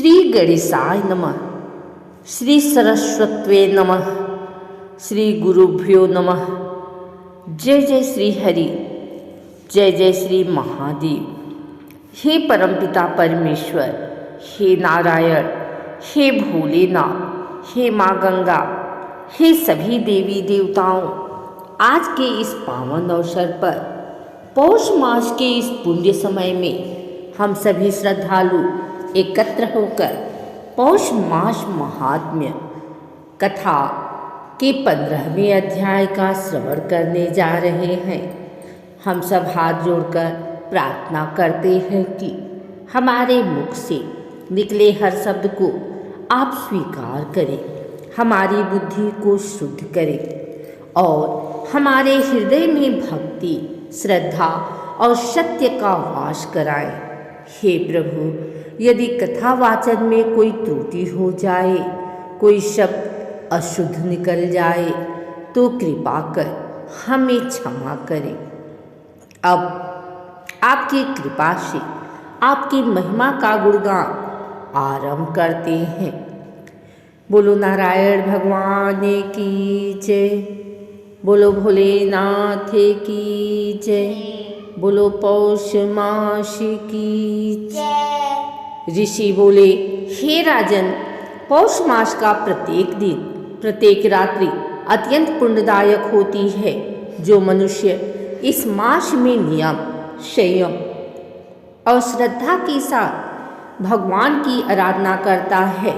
श्री गणेशाय नमः। श्री सरस्वत्वे नमः। श्री गुरुभ्यो नमः। जय जय श्री हरि, जय जय श्री महादेव। हे परमपिता परमेश्वर, हे नारायण, हे भोलेनाथ, हे माँ गंगा, हे सभी देवी देवताओं, आज के इस पावन अवसर पर पौष मास के इस पुण्य समय में हम सभी श्रद्धालु एकत्र होकर पौष मास महात्म्य कथा के 15वें अध्याय का श्रवण करने जा रहे हैं। हम सब हाथ जोड़कर प्रार्थना करते हैं कि हमारे मुख से निकले हर शब्द को आप स्वीकार करें, हमारी बुद्धि को शुद्ध करें और हमारे हृदय में भक्ति, श्रद्धा और सत्य का वास कराएं। हे प्रभु, यदि कथा वाचन में कोई त्रुटि हो जाए, कोई शब्द अशुद्ध निकल जाए तो कृपा कर हमें क्षमा करें। अब आपकी कृपा से आपकी महिमा का गुणगान आरंभ करते हैं। बोलो नारायण भगवान की जय, बोलो भोलेनाथ की जय, बोलो पौष मास की जय। ऋषि बोले, हे राजन, पौष मास का प्रत्येक दिन, प्रत्येक रात्रि अत्यंत पुण्यदायक होती है। जो मनुष्य इस मास में नियम, संयम और श्रद्धा के साथ भगवान की आराधना करता है,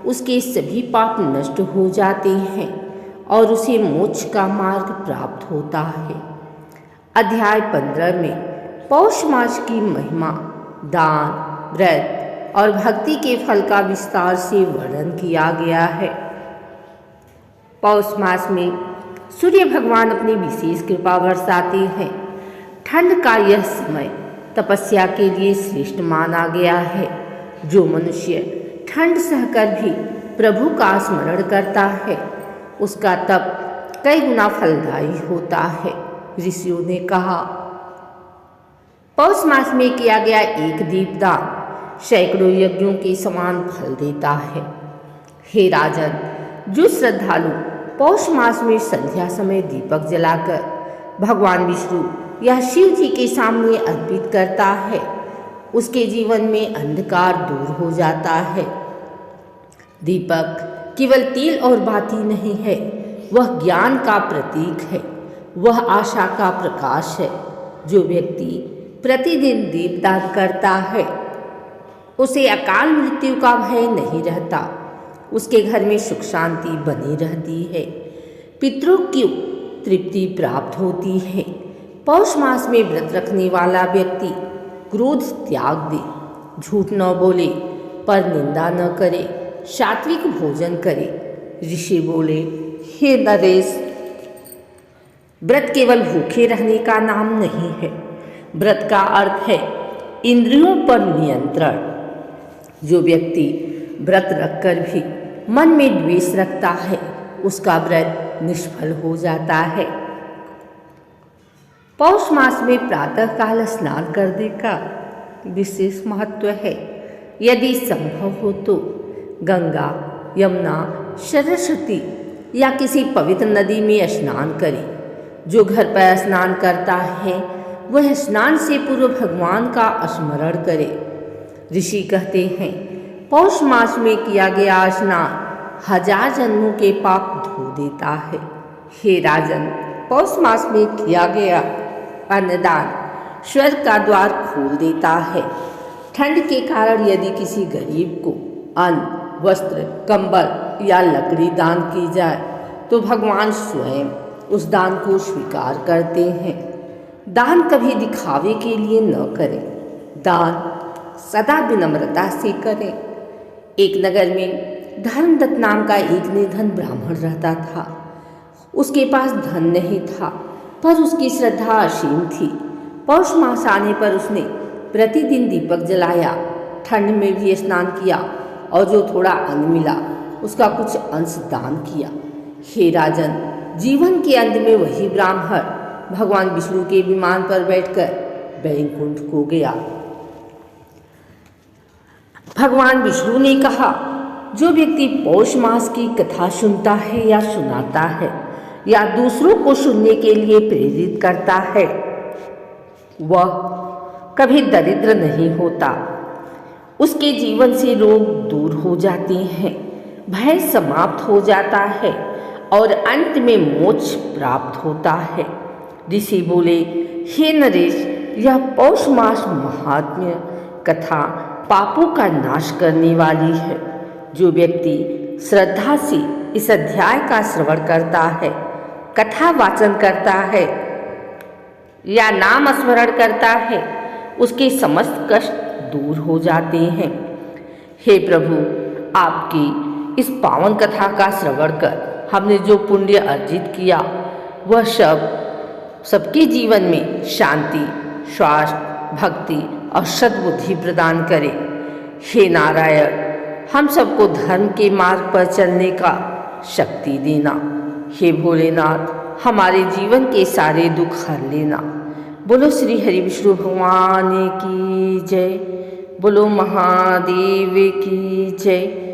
उसके सभी पाप नष्ट हो जाते हैं और उसे मोक्ष का मार्ग प्राप्त होता है। अध्याय 15 में पौष मास की महिमा, दान, व्रत और भक्ति के फल का विस्तार से वर्णन किया गया है। पौष मास में सूर्य भगवान अपनी विशेष कृपा बरसाते हैं। ठंड का यह समय तपस्या के लिए श्रेष्ठ माना गया है। जो मनुष्य ठंड सहकर भी प्रभु का स्मरण करता है, उसका तप कई गुना फलदायी होता है। ऋषियों ने कहा, पौष मास में किया गया एक दीपदान सैकड़ों यज्ञों के समान फल देता है। हे राजन, जो श्रद्धालु पौष मास में संध्या समय दीपक जलाकर भगवान विष्णु या शिव जी के सामने अर्पित करता है, उसके जीवन में अंधकार दूर हो जाता है। दीपक केवल तेल और बाती नहीं है, वह ज्ञान का प्रतीक है, वह आशा का प्रकाश है। जो व्यक्ति प्रतिदिन दीपदान करता है, उसे अकाल मृत्यु का भय नहीं रहता, उसके घर में सुख शांति बनी रहती है, पितरों की तृप्ति प्राप्त होती है। पौष मास में व्रत रखने वाला व्यक्ति क्रोध त्याग दे, झूठ न बोले, पर निंदा न करे, सात्विक भोजन करे। ऋषि बोले, हे नरेश, व्रत केवल भूखे रहने का नाम नहीं है। व्रत का अर्थ है इंद्रियों पर नियंत्रण। जो व्यक्ति व्रत रखकर भी मन में द्वेष रखता है, उसका व्रत निष्फल हो जाता है। पौष मास में प्रातः काल स्नान करने का विशेष महत्व है। यदि संभव हो तो गंगा, यमुना, सरस्वती या किसी पवित्र नदी में स्नान करें। जो घर पर स्नान करता है, वह स्नान से पूर्व भगवान का स्मरण करे। ऋषि कहते हैं, पौष मास में किया गया स्नान 1000 जन्मों के पाप धो देता है। हे राजन, पौष मास में किया गया अन्नदान स्वर्ग का द्वार खोल देता है। ठंड के कारण यदि किसी गरीब को अन्न, वस्त्र, कंबल या लकड़ी दान की जाए तो भगवान स्वयं उस दान को स्वीकार करते हैं। दान कभी दिखावे के लिए न करें, दान सदा विनम्रता से करें। एक नगर में धर्मदत्त नाम का एक निर्धन ब्राह्मण रहता था। उसके पास धन नहीं था, पर उसकी श्रद्धा असीम थी। पौष मास आने पर उसने प्रतिदिन दीपक जलाया, ठंड में भी स्नान किया और जो थोड़ा अन्न मिला उसका कुछ अंश दान किया। हे राजन, जीवन के अंत में वही ब्राह्मण भगवान विष्णु के विमान पर बैठकर वैकुंठ को गया। भगवान विष्णु ने कहा, जो व्यक्ति पौष मास की कथा सुनता है या सुनाता है या दूसरों को सुनने के लिए प्रेरित करता है, वह कभी दरिद्र नहीं होता। उसके जीवन से रोग दूर हो जाते हैं, भय समाप्त हो जाता है और अंत में मोक्ष प्राप्त होता है। ऋषि बोले, हे नरेश, यह पौष मास महात्म्य कथा पापों का नाश करने वाली है। जो व्यक्ति श्रद्धा से इस अध्याय का श्रवण करता है, कथा वाचन करता है या नाम स्मरण करता है, उसके समस्त कष्ट दूर हो जाते हैं। हे प्रभु, आपकी इस पावन कथा का श्रवण कर हमने जो पुण्य अर्जित किया, वह सबके जीवन में शांति, स्वास्थ्य, भक्ति और सद्बुद्धि प्रदान करे। हे नारायण, हम सबको धर्म के मार्ग पर चलने का शक्ति देना। हे भोलेनाथ, हमारे जीवन के सारे दुख हर लेना। बोलो श्री हरि विष्णु भगवान की जय। बोलो महादेव की जय।